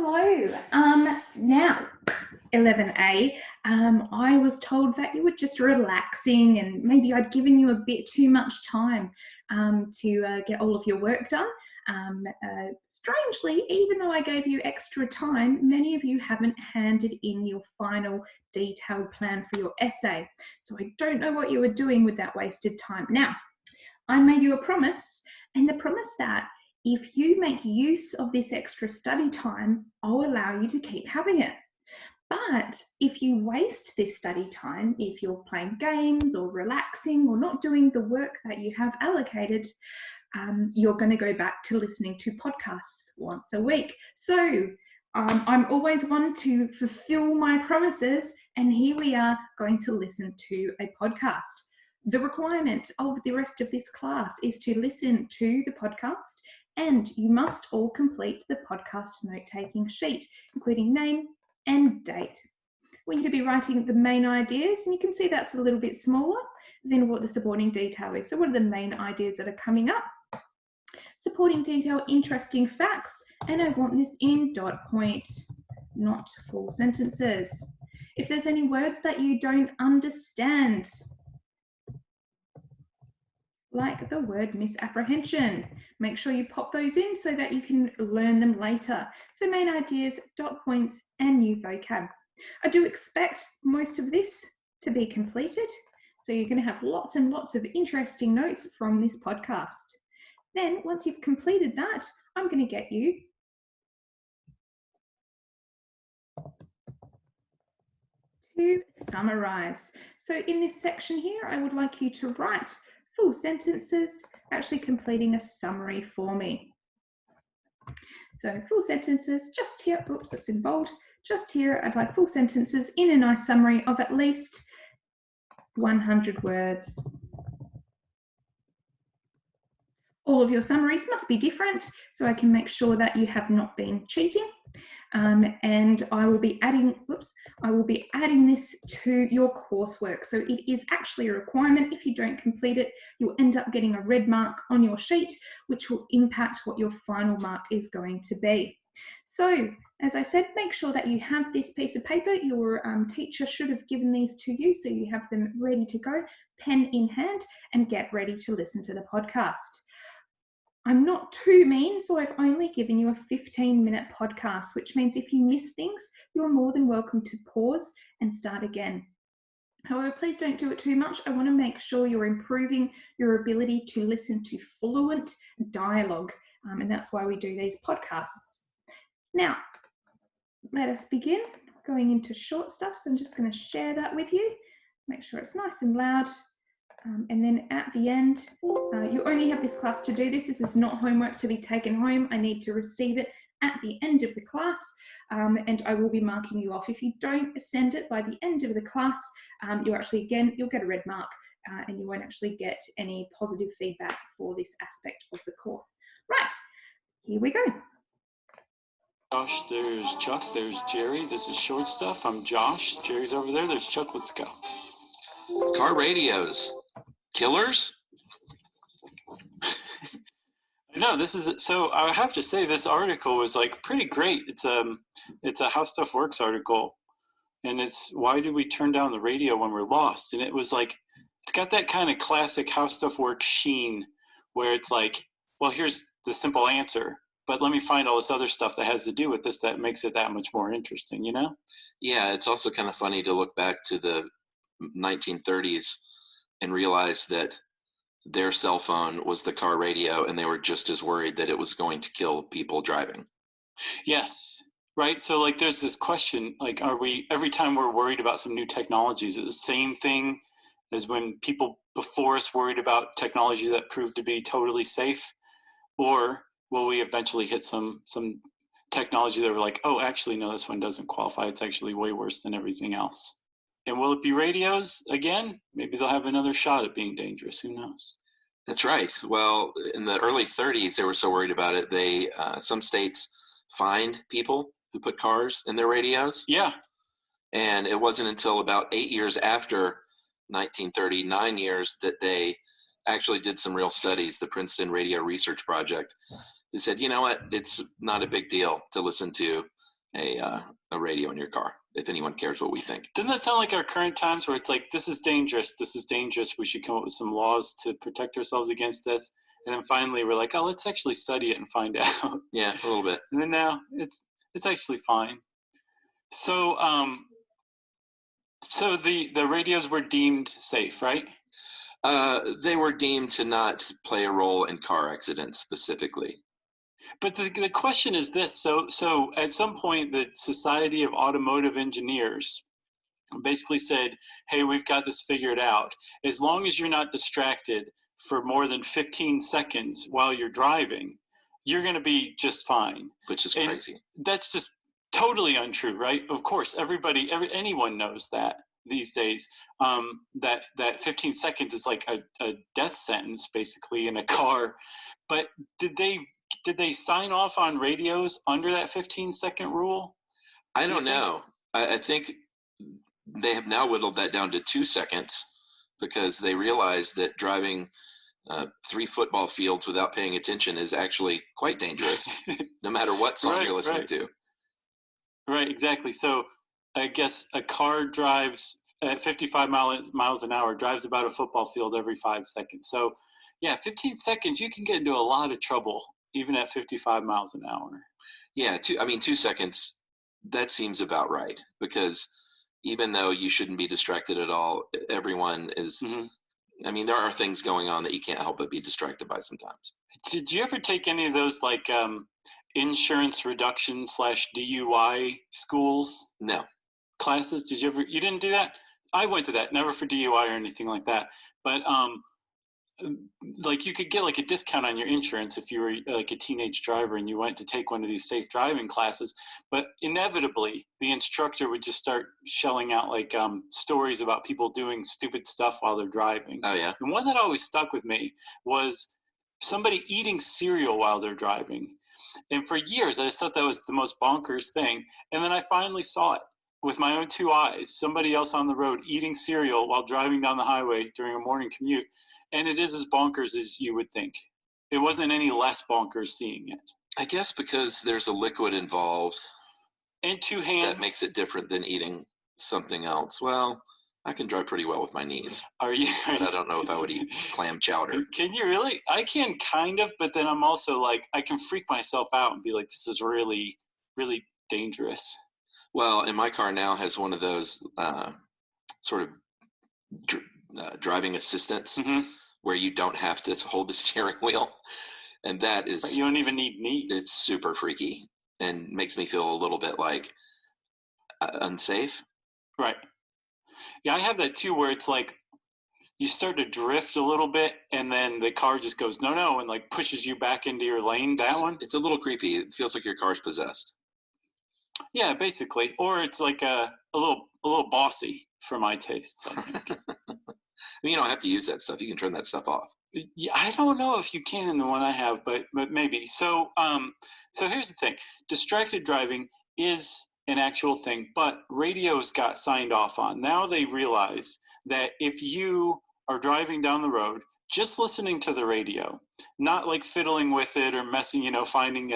Hello. Now, 11A, I was told that you were just relaxing and maybe I'd given you a bit too much time to get all of your work done. Strangely, even though I gave you extra time, many of you haven't handed in your final detailed plan for your essay. So I don't know what you were doing with that wasted time. Now, I made you a promise, and the promise that if you make use of this extra study time, I'll allow you to keep having it. But if you waste this study time, if you're playing games or relaxing or not doing the work that you have allocated, you're going to go back to listening to podcasts once a week. So I'm always one to fulfill my promises, and here we are going to listen to a podcast. The requirement of the rest of this class is to listen to the podcast, and you must all complete the podcast note-taking sheet, including name and date. I want you to be writing the main ideas, and you can see that's a little bit smaller than what the supporting detail is. So what are the main ideas that are coming up? Supporting detail, interesting facts, and I want this in dot point, not full sentences. If there's any words that you don't understand, like the word misapprehension, make sure you pop those in so that you can learn them later. So main ideas, dot points, and new vocab. I do expect most of this to be completed, so you're going to have lots and lots of interesting notes from this podcast. Then once you've completed that, I'm going to get you to summarize. So in this section here, I would like you to write full sentences, actually completing a summary for me. So full sentences just here, oops, that's in bold, just here, I'd like full sentences in a nice summary of at least 100 words. All of your summaries must be different so I can make sure that you have not been cheating. And I will be adding, this to your coursework. So it is actually a requirement. If you don't complete it, you'll end up getting a red mark on your sheet, which will impact what your final mark is going to be. So, as I said, make sure that you have this piece of paper. Your teacher should have given these to you, so you have them ready to go, pen in hand, and get ready to listen to the podcast. I'm not too mean, so I've only given you a 15-minute podcast, which means if you miss things, you're more than welcome to pause and start again. However, please don't do it too much. I want to make sure you're improving your ability to listen to fluent dialogue, and that's why we do these podcasts. Now, let us begin going into short stuff. So I'm just going to share that with you. Make sure it's nice and loud. And then at the end, you only have this class to do this. This is not homework to be taken home. I need to receive it at the end of the class, and I will be marking you off. If you don't send it by the end of the class, you'll get a red mark, and you won't actually get any positive feedback for this aspect of the course. Right, here we go. Josh, there's Chuck, there's Jerry. This is Short Stuff. I'm Josh. Jerry's over there. There's Chuck. Let's go. Car radios. Killers? No, this is so. I have to say, this article was like pretty great. It's a How Stuff Works article, and it's why do we turn down the radio when we're lost? And it was like, it's got that kind of classic How Stuff Works sheen, where it's like, well, here's the simple answer, but let me find all this other stuff that has to do with this that makes it that much more interesting, you know? Yeah, it's also kind of funny to look back to the 1930s and realize that their cell phone was the car radio, and they were just as worried that it was going to kill people driving. Yes, right. So like there's this question, like, are we, every time we're worried about some new technologies, is it the same thing as when people before us worried about technology that proved to be totally safe? Or will we eventually hit some technology that we're like, oh, actually, no, this one doesn't qualify. It's actually way worse than everything else. And will it be radios again? Maybe they'll have another shot at being dangerous. Who knows? That's right. Well, in the early 30s, they were so worried about it, they some states fined people who put cars in their radios. Yeah. And it wasn't until about 8 years after 1930, 9 years, that they actually did some real studies, the Princeton Radio Research Project. They said, you know what, it's not a big deal to listen to a radio in your car, if anyone cares what we think. Doesn't that sound like our current times where it's like, this is dangerous, we should come up with some laws to protect ourselves against this, and then finally we're like, oh, let's actually study it and find out. Yeah, a little bit. And then now it's actually fine. So so the radios were deemed safe, right? They were deemed to not play a role in car accidents specifically. But the question is this: so at some point, the Society of Automotive Engineers basically said, "Hey, we've got this figured out. As long as you're not distracted for more than 15 seconds while you're driving, you're going to be just fine." Which is crazy. That's just totally untrue, right? Of course, anyone knows that these days. That 15 seconds is like a death sentence, basically, in a car. But did they sign off on radios under that 15-second rule? I don't know. I think they have now whittled that down to 2 seconds because they realize that driving 3 football fields without paying attention is actually quite dangerous, no matter what song you're listening to. Right, exactly. So I guess a car drives at 55 miles an hour, drives about a football field every 5 seconds. So yeah, 15 seconds, you can get into a lot of trouble, even at 55 miles an hour. Yeah, 2 seconds, that seems about right. Because even though you shouldn't be distracted at all, everyone is, I mean, there are things going on that you can't help but be distracted by sometimes. Did you ever take any of those, like, insurance reduction / DUI schools? No. Classes? You didn't do that? I went to that, never for DUI or anything like that. But like, you could get like a discount on your insurance if you were like a teenage driver and you went to take one of these safe driving classes. But inevitably, the instructor would just start shelling out like stories about people doing stupid stuff while they're driving. Oh yeah. And one that always stuck with me was somebody eating cereal while they're driving. And for years, I just thought that was the most bonkers thing. And then I finally saw it with my own 2 eyes, somebody else on the road eating cereal while driving down the highway during a morning commute. And it is as bonkers as you would think. It wasn't any less bonkers seeing it. I guess because there's a liquid involved. And 2 hands. That makes it different than eating something else. Well, I can drive pretty well with my knees. Are you? But I don't know if I would eat clam chowder. Can you really? I can kind of, but then I'm also like, I can freak myself out and be like, this is really, really dangerous. Well, and my car now has one of those sort of driving assistants where you don't have to hold the steering wheel. And that is... But you don't even need knees. It's super freaky and makes me feel a little bit like unsafe. Right. Yeah, I have that too, where it's like you start to drift a little bit and then the car just goes, no, and like pushes you back into your lane down. It's a little creepy. It feels like your car's possessed. Yeah, basically. Or it's like a little bossy for my tastes, I think. You don't have to use that stuff. You can turn that stuff off. Yeah, I don't know if you can in the one I have, but maybe. So so here's the thing. Distracted driving is an actual thing, but radios got signed off on. Now they realize that if you are driving down the road, just listening to the radio, not like fiddling with it or messing, finding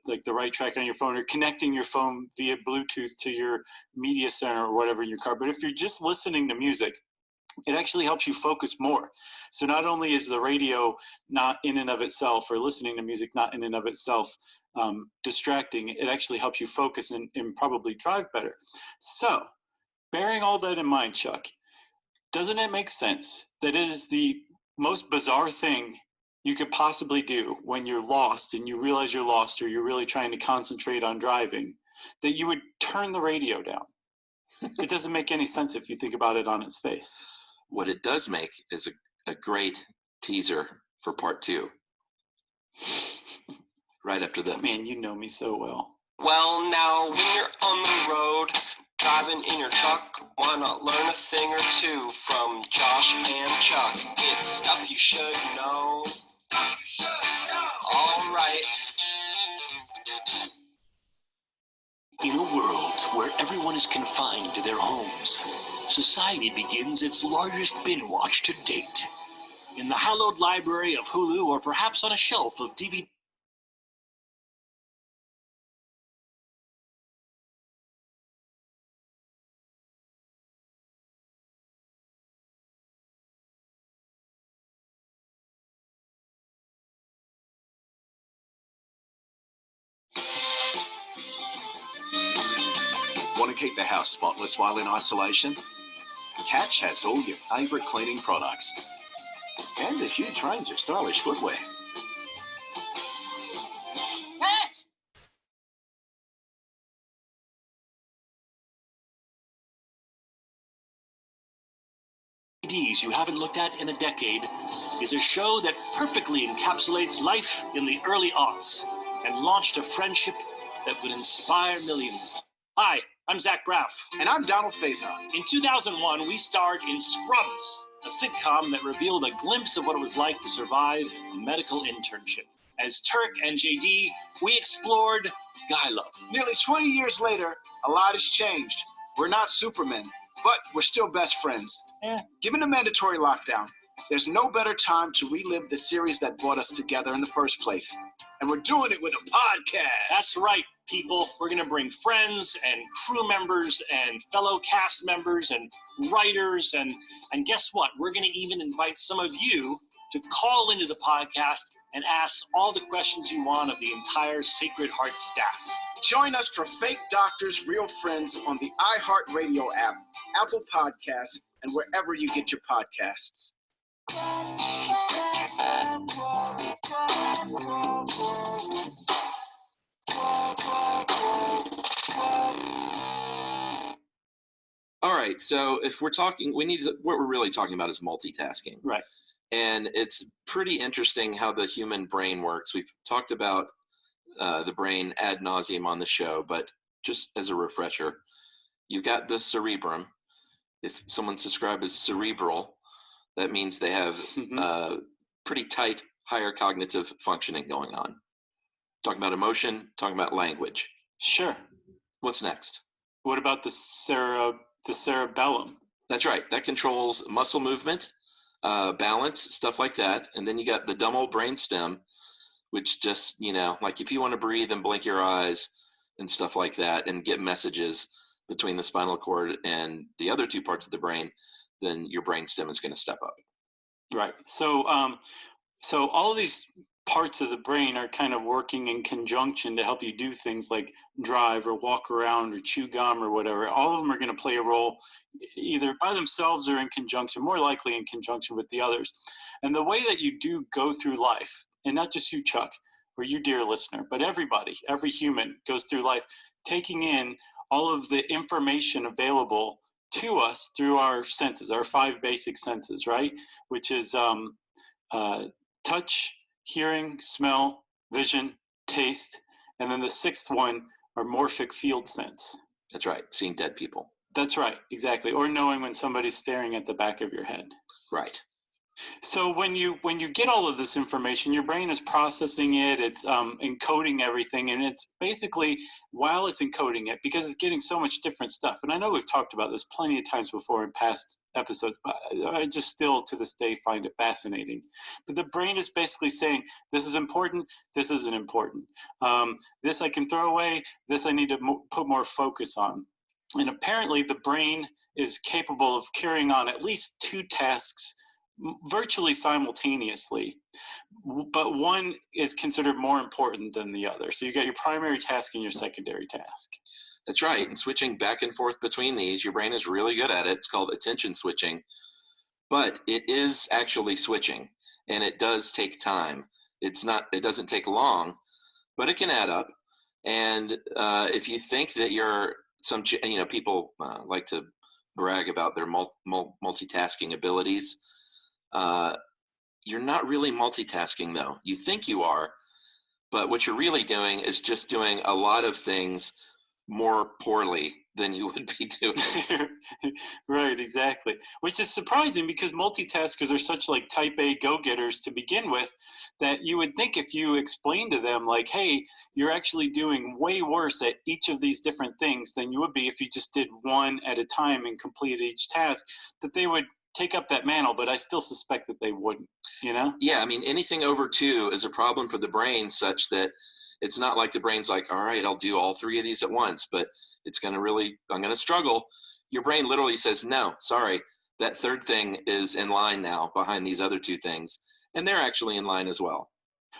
like the right track on your phone or connecting your phone via Bluetooth to your media center or whatever in your car. But if you're just listening to music, it actually helps you focus more. So not only is the radio not in and of itself, or listening to music not in and of itself distracting, it actually helps you focus and probably drive better. So bearing all that in mind, Chuck, doesn't it make sense that it is the most bizarre thing you could possibly do when you're lost and you realize you're lost, or you're really trying to concentrate on driving, that you would turn the radio down? It doesn't make any sense if you think about it on its face. What it does make is a great teaser for part 2. Right after this. Man, you know me so well. Well, now, when you're on the road, driving in your truck, why not learn a thing or two from Josh and Chuck? It's stuff you should know. All right. In a world where everyone is confined to their homes, society begins its largest binge watch to date. In the hallowed library of Hulu, or perhaps on a shelf of DVD Want to keep the house spotless while in isolation? Catch has all your favourite cleaning products and a huge range of stylish footwear. DVDs you haven't looked at in a decade is a show that perfectly encapsulates life in the early aughts and launched a friendship that would inspire millions. Hi, I'm Zach Braff. And I'm Donald Faison. In 2001, we starred in Scrubs, a sitcom that revealed a glimpse of what it was like to survive a medical internship. As Turk and JD, we explored guy love. Nearly 20 years later, a lot has changed. We're not Supermen, but we're still best friends. Given the mandatory lockdown, there's no better time to relive the series that brought us together in the first place. And we're doing it with a podcast. That's right, people. We're going to bring friends and crew members and fellow cast members and writers. And guess what? We're going to even invite some of you to call into the podcast and ask all the questions you want of the entire Sacred Heart staff. Join us for Fake Doctors, Real Friends on the iHeartRadio app, Apple Podcasts, and wherever you get your podcasts. All right, so if we're talking, what we're really talking about is multitasking. Right. And it's pretty interesting how the human brain works. We've talked about the brain ad nauseum on the show, but just as a refresher, you've got the cerebrum. If someone's described as cerebral, that means they have pretty tight, higher cognitive functioning going on. Talking about emotion, talking about language. Sure. What's next? What about the cerebellum? That's right. That controls muscle movement, balance, stuff like that. And then you got the dumb old brain stem, which just, like if you want to breathe and blink your eyes and stuff like that and get messages between the spinal cord and the other two parts of the brain, then your brain stem is going to step up. Right. So all of these parts of the brain are kind of working in conjunction to help you do things like drive or walk around or chew gum or whatever. All of them are going to play a role either by themselves or in conjunction, more likely in conjunction with the others. And the way that you do go through life, and not just you, Chuck, or you, dear listener, but everybody, every human goes through life taking in all of the information available to us through our senses, our 5 basic senses, right? Which is touch, hearing, smell, vision, taste, and then the 6th one, our morphic field sense. That's right, seeing dead people. That's right, exactly. Or knowing when somebody's staring at the back of your head. Right. So when you get all of this information, your brain is processing it, it's encoding everything, and it's basically, while it's encoding it, because it's getting so much different stuff, and I know we've talked about this plenty of times before in past episodes, but I just still to this day find it fascinating. But the brain is basically saying, this is important, this isn't important. This I can throw away, this I need to put more focus on. And apparently the brain is capable of carrying on at least 2 tasks virtually simultaneously, but one is considered more important than the other. So you got your primary task and your secondary task. That's right. And switching back and forth between these, your brain is really good at it. It's called attention switching, but it is actually switching, and it does take time. It doesn't take long, but it can add up. And if you think that you're people like to brag about their multitasking abilities. You're not really multitasking, though. You think you are, but what you're really doing is just doing a lot of things more poorly than you would be doing. Right, exactly. Which is surprising because multitaskers are such like type A go-getters to begin with that you would think if you explain to them like, hey, you're actually doing way worse at each of these different things than you would be if you just did one at a time and completed each task, that they would take up that mantle, but I still suspect that they wouldn't, Yeah, I mean, anything over 2 is a problem for the brain such that it's not like the brain's like, all right, I'll do all 3 of these at once, but I'm going to struggle. Your brain literally says, no, sorry, that 3rd thing is in line now behind these other 2 things, and they're actually in line as well.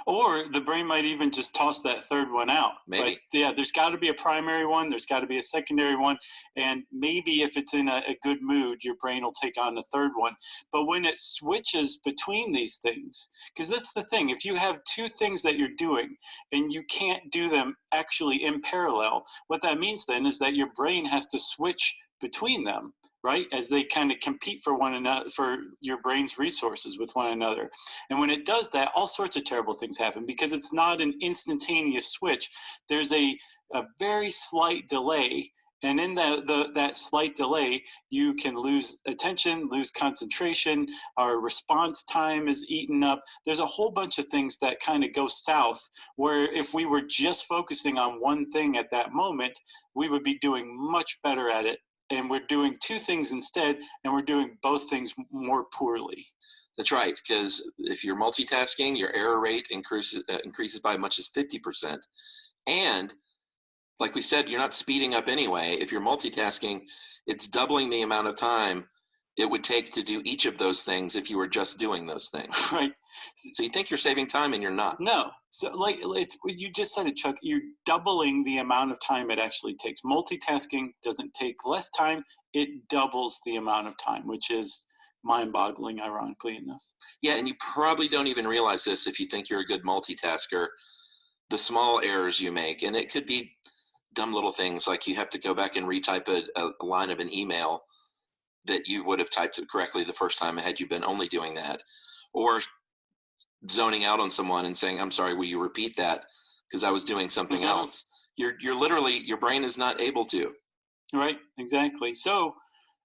Or the brain might even just toss that third one out. Maybe. But yeah, there's got to be a primary one. There's got to be a secondary one. And maybe if it's in a good mood, your brain will take on the third one. But when it switches between these things, because that's the thing, if you have two things that you're doing and you can't do them actually in parallel, what that means then is that your brain has to switch between them, right? As they kind of compete for one another, for your brain's resources with one another. And when it does that, all sorts of terrible things happen because it's not an instantaneous switch. There's a very slight delay. And in that slight delay, you can lose attention, lose concentration, our response time is eaten up. There's a whole bunch of things that kind of go south, where if we were just focusing on one thing at that moment, we would be doing much better at it. And we're doing two things instead, and we're doing both things more poorly. That's right, because if you're multitasking, your error rate increases by as much as 50%. And like we said, you're not speeding up anyway. If you're multitasking, it's doubling the amount of time it would take to do each of those things if you were just doing those things. Right. So you think you're saving time and you're not. No. So like you just said it, Chuck, you're doubling the amount of time it actually takes. Multitasking doesn't take less time. It doubles the amount of time, which is mind-boggling, ironically enough. Yeah, and you probably don't even realize this if you think you're a good multitasker, the small errors you make. And it could be dumb little things like you have to go back and retype a line of an email that you would have typed it correctly the first time had you been only doing that. Or zoning out on someone and saying, I'm sorry, will you repeat that? Because I was doing something else. You're literally, your brain is not able to. Right, exactly. So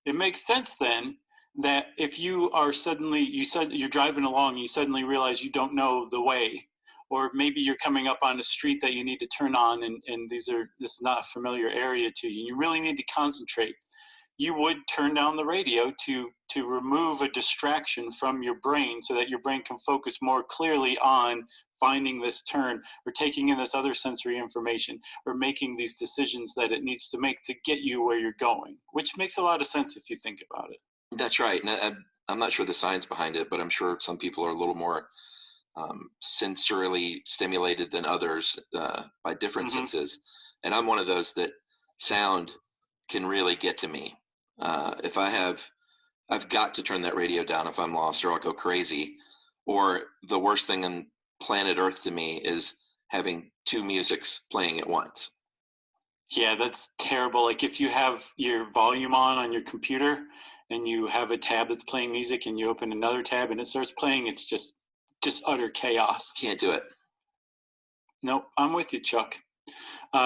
it makes sense then that if you are suddenly, you said you're driving along, you suddenly realize you don't know the way, or maybe you're coming up on a street that you need to turn on and this is not a familiar area to you. You really need to concentrate. You would turn down the radio to remove a distraction from your brain so that your brain can focus more clearly on finding this turn or taking in this other sensory information or making these decisions that it needs to make to get you where you're going, which makes a lot of sense if you think about it. That's right. And I'm not sure the science behind it, but I'm sure some people are a little more sensorily stimulated than others by different senses. And I'm one of those that sound can really get to me. If I've got to turn that radio down if I'm lost or I'll go crazy. Or the worst thing on planet Earth to me is having two musics playing at once. Yeah, that's terrible. Like if you have your volume on your computer and you have a tab that's playing music and you open another tab and it starts playing, it's just utter chaos. Can't do it. Nope, I'm with you, Chuck.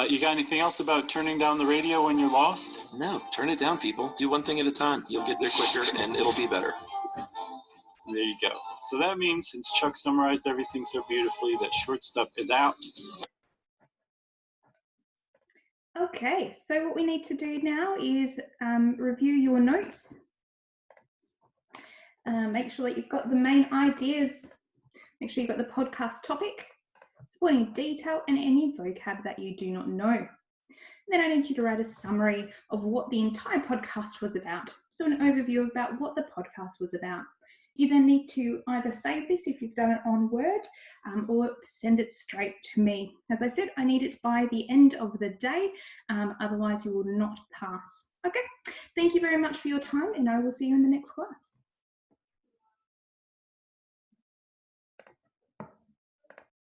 You got anything else about turning down the radio when you're lost? No, turn it down, people. Do one thing at a time. You'll get there quicker and it'll be better. There you go. So that means, since Chuck summarized everything so beautifully, that short stuff is out. Okay, so what we need to do now is review your notes. Make sure that you've got the main ideas. Make sure you've got the podcast topic, supporting detail, and any vocab that you do not know. Then I need you to write a summary of what the entire podcast was about. So an overview about what the podcast was about. You then need to either save this if you've done it on Word or send it straight to me. As I said, I need it by the end of the day, otherwise you will not pass. Okay, thank you very much for your time and I will see you in the next class.